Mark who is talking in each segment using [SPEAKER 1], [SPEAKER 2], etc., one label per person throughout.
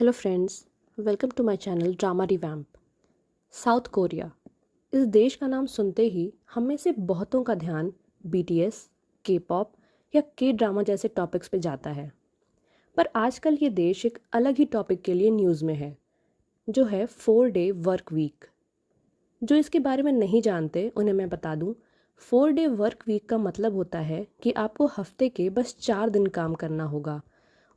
[SPEAKER 1] Hello friends, welcome to my channel drama revamp. South Korea, इस देश का नाम सुनते ही हम में से बहुतों का ध्यान बीटीएस, के पॉप या के ड्रामा जैसे टॉपिक्स पे जाता है। पर आजकल ये देश एक अलग ही टॉपिक के लिए न्यूज़ में है, जो है 4 डे वर्क वीक। जो इसके बारे में नहीं जानते उन्हें मैं बता दूं, 4 डे वर्क वीक का मतलब होता है कि आपको हफ्ते के बस 4 दिन काम करना होगा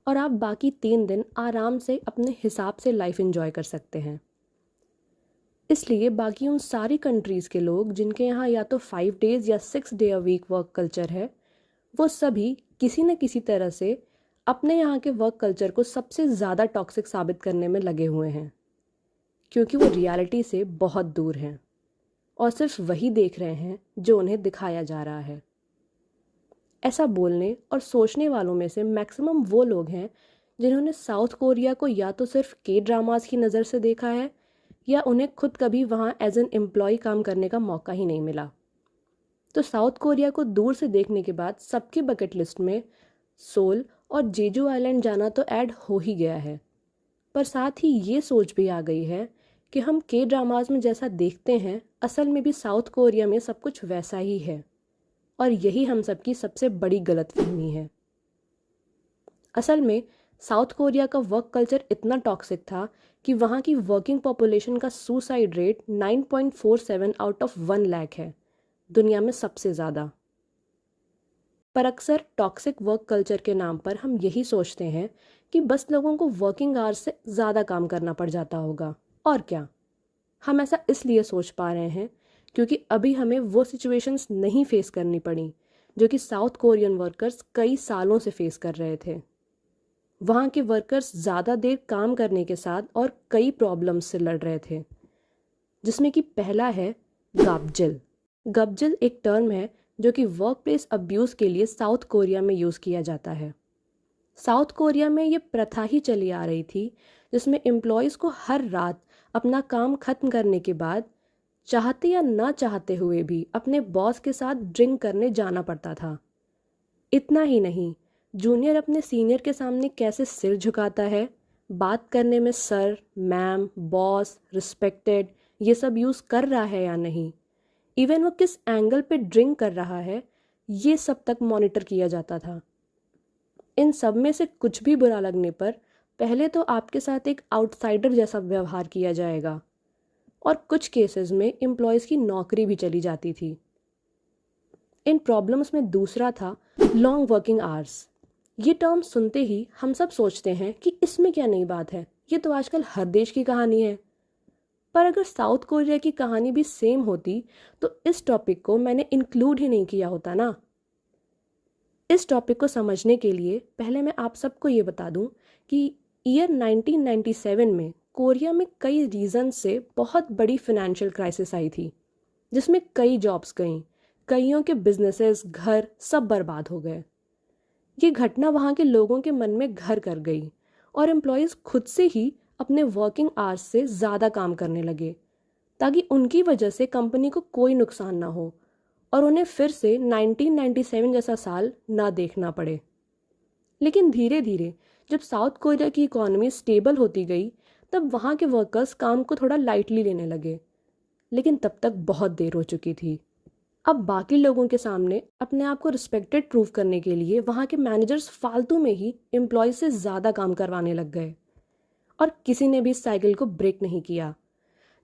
[SPEAKER 1] और आप बाकी 3 दिन आराम से अपने हिसाब से लाइफ एंजॉय कर सकते हैं। इसलिए बाकी उन सारी कंट्रीज़ के लोग जिनके यहाँ या तो 5 डेज या 6 day a week work culture है, वो सभी किसी न किसी तरह से अपने यहाँ के वर्क कल्चर को सबसे ज़्यादा टॉक्सिक साबित करने में लगे हुए हैं, क्योंकि वो रियलिटी से बहुत दूर हैं और सिर्फ वही देख रहे हैं जो उन्हें दिखाया जा रहा है। ऐसा बोलने और सोचने वालों में से मैक्सिमम वो लोग हैं जिन्होंने साउथ कोरिया को या तो सिर्फ के ड्रामास की नज़र से देखा है या उन्हें खुद कभी वहाँ एज एन एम्प्लॉय काम करने का मौका ही नहीं मिला। तो साउथ कोरिया को दूर से देखने के बाद सबके बकेट लिस्ट में सोल और जेजू आइलैंड जाना तो ऐड हो ही गया है, पर साथ ही ये सोच भी आ गई है कि हम के ड्रामाज में जैसा देखते हैं असल में भी साउथ कोरिया में सब कुछ वैसा ही है, और यही हम सबकी सबसे बड़ी गलतफहमी है। असल में साउथ कोरिया का वर्क कल्चर इतना टॉक्सिक था कि वहाँ की वर्किंग पॉपुलेशन का suicide rate 9.47 out of 1 lakh है, दुनिया में सबसे ज़्यादा। पर अक्सर टॉक्सिक वर्क कल्चर के नाम पर हम यही सोचते हैं कि बस लोगों को वर्किंग आवर्स से ज़्यादा काम करना पड़ जाता होगा, और क्या। हम ऐसा इसलिए सोच पा रहे हैं क्योंकि अभी हमें वो सिचुएशंस नहीं फेस करनी पड़ी जो कि साउथ कोरियन वर्कर्स कई सालों से फेस कर रहे थे। वहाँ के वर्कर्स ज़्यादा देर काम करने के साथ और कई प्रॉब्लम्स से लड़ रहे थे, जिसमें कि पहला है गब्जिल। गब्जिल एक टर्म है जो कि वर्क प्लेस अब्यूज़ के लिए साउथ कोरिया में यूज़ किया जाता है। साउथ कोरिया में ये प्रथा ही चली आ रही थी जिसमें एम्प्लॉयज़ को हर रात अपना काम खत्म करने के बाद चाहते या ना चाहते हुए भी अपने बॉस के साथ ड्रिंक करने जाना पड़ता था। इतना ही नहीं, जूनियर अपने सीनियर के सामने कैसे सिर झुकाता है, बात करने में सर, मैम, बॉस, रिस्पेक्टेड ये सब यूज़ कर रहा है या नहीं, इवन वो किस एंगल पे ड्रिंक कर रहा है, ये सब तक मॉनिटर किया जाता था। इन सब में से कुछ भी बुरा लगने पर पहले तो आपके साथ एक आउटसाइडर जैसा व्यवहार किया जाएगा, और कुछ केसेस में एम्प्लॉयज़ की नौकरी भी चली जाती थी। इन प्रॉब्लम्स में दूसरा था लॉन्ग वर्किंग आवर्स। ये टर्म सुनते ही हम सब सोचते हैं कि इसमें क्या नई बात है, ये तो आजकल हर देश की कहानी है। पर अगर साउथ कोरिया की कहानी भी सेम होती तो इस टॉपिक को मैंने इंक्लूड ही नहीं किया होता ना। इस टॉपिक को समझने के लिए पहले मैं आप सबको ये बता दूं कि ईयर 1997 में कोरिया में कई रीज़न से बहुत बड़ी फाइनेंशियल क्राइसिस आई थी, जिसमें कई जॉब्स गईं, कईयों के बिजनेसेस, घर सब बर्बाद हो गए। ये घटना वहाँ के लोगों के मन में घर कर गई और एम्प्लॉयज़ खुद से ही अपने वर्किंग आवर्स से ज़्यादा काम करने लगे ताकि उनकी वजह से कंपनी को कोई नुकसान ना हो और उन्हें फिर से 1997 जैसा साल ना देखना पड़े। लेकिन धीरे धीरे जब साउथ कोरिया की इकोनॉमी स्टेबल होती गई तब वहाँ के वर्कर्स काम को थोड़ा लाइटली लेने लगे, लेकिन तब तक बहुत देर हो चुकी थी। अब बाकी लोगों के सामने अपने आप को रिस्पेक्टेड प्रूव करने के लिए वहाँ के मैनेजर्स फालतू में ही एम्प्लॉयज से ज़्यादा काम करवाने लग गए और किसी ने भी इस साइकिल को ब्रेक नहीं किया,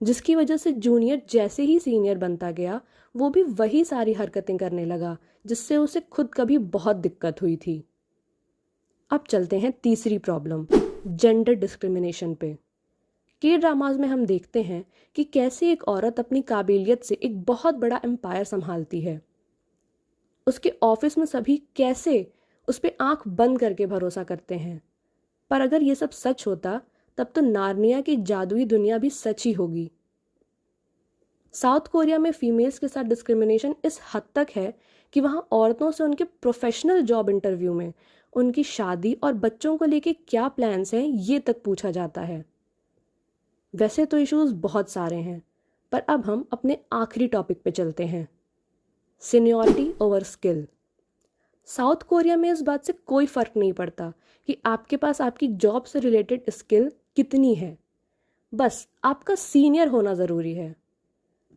[SPEAKER 1] जिसकी वजह से जूनियर जैसे ही सीनियर बनता गया वो भी वही सारी हरकतें करने लगा जिससे उसे खुद कभी बहुत दिक्कत हुई थी। अब चलते हैं तीसरी प्रॉब्लम, जेंडर डिस्क्रिमिनेशन पे। के ड्रामाज में हम देखते हैं कि कैसे एक औरत अपनी काबिलियत से एक बहुत बड़ा एम्पायर संभालती है। उसके ऑफिस में सभी कैसे उस पर आंख बंद करके भरोसा करते हैं। पर अगर ये सब सच होता तब तो नार्निया की जादुई दुनिया भी सच ही होगी। साउथ कोरिया में फीमेल्स के साथ डिस्क्रिमिनेशन इस हद तक है कि वहाँ औरतों से उनके प्रोफेशनल जॉब इंटरव्यू में उनकी शादी और बच्चों को लेके क्या प्लान्स हैं ये तक पूछा जाता है। वैसे तो इश्यूज बहुत सारे हैं, पर अब हम अपने आखिरी टॉपिक पे चलते हैं, seniority over skill. South Korea में इस बात से कोई फ़र्क नहीं पड़ता कि आपके पास आपकी जॉब से रिलेटेड स्किल कितनी है, बस आपका सीनियर होना ज़रूरी है।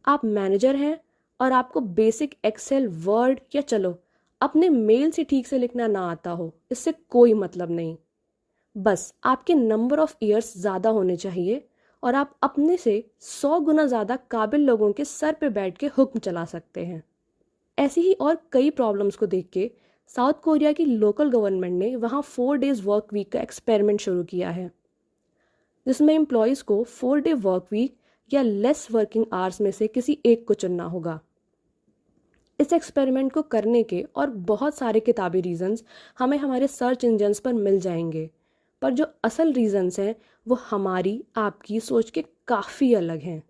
[SPEAKER 1] आप मैनेजर हैं और आपको बेसिक एक्सेल, वर्ड या चलो अपने मेल से ठीक से लिखना ना आता हो, इससे कोई मतलब नहीं। बस आपके नंबर ऑफ ईयर्स ज़्यादा होने चाहिए और आप अपने से 100 गुना ज़्यादा काबिल लोगों के सर पे बैठ के हुक्म चला सकते हैं। ऐसी ही और कई प्रॉब्लम्स को देख के साउथ कोरिया की लोकल गवर्नमेंट ने वहाँ 4 डेज वर्क वीक का एक्सपेरिमेंट शुरू किया है, जिसमें एम्प्लॉयज़ को 4 डे वर्क वीक या लेस वर्किंग आवर्स में से किसी एक को चुनना होगा। इस एक्सपेरिमेंट को करने के और बहुत सारे किताबी रीजंस हमें हमारे सर्च इंजन्स पर मिल जाएंगे, पर जो असल रीजंस हैं वो हमारी आपकी सोच के काफ़ी अलग हैं।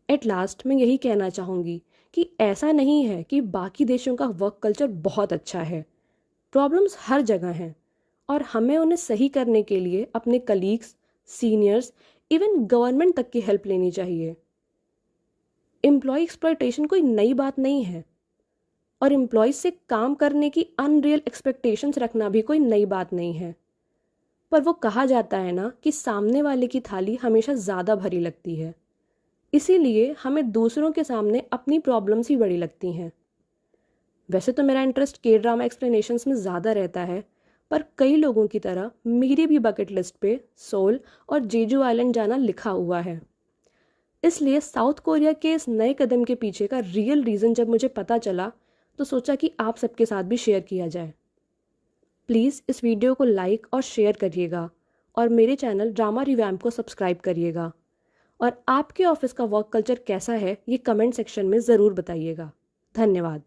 [SPEAKER 1] एट लास्ट मैं यही कहना चाहूँगी कि ऐसा नहीं है कि बाकी देशों का वर्क कल्चर बहुत अच्छा है। प्रॉब्लम्स हर जगह हैं और हमें उन्हें सही करने के लिए अपने कलीग्स, सीनियर्स, इवन गवर्नमेंट तक की हेल्प लेनी चाहिए। एम्प्लॉय एक्सप्लॉयटेशन कोई नई बात नहीं है और एम्प्लॉयज से काम करने की अनरियल एक्सपेक्टेशंस रखना भी कोई नई बात नहीं है। पर वो कहा जाता है ना कि सामने वाले की थाली हमेशा ज़्यादा भरी लगती है, इसीलिए हमें दूसरों के सामने अपनी प्रॉब्लम्स ही बड़ी लगती हैं। वैसे तो मेरा इंटरेस्ट के ड्रामा एक्सप्लेनेशंस में ज़्यादा रहता है, पर कई लोगों की तरह मेरी भी बकेट लिस्ट पे सोल और जेजू आइलैंड जाना लिखा हुआ है। इसलिए साउथ कोरिया के इस नए कदम के पीछे का रियल रीज़न जब मुझे पता चला तो सोचा कि आप सबके साथ भी शेयर किया जाए। प्लीज़ इस वीडियो को लाइक और शेयर करिएगा और मेरे चैनल ड्रामा रिवैम्प को सब्सक्राइब करिएगा। और आपके ऑफिस का वर्क कल्चर कैसा है ये कमेंट सेक्शन में ज़रूर बताइएगा। धन्यवाद।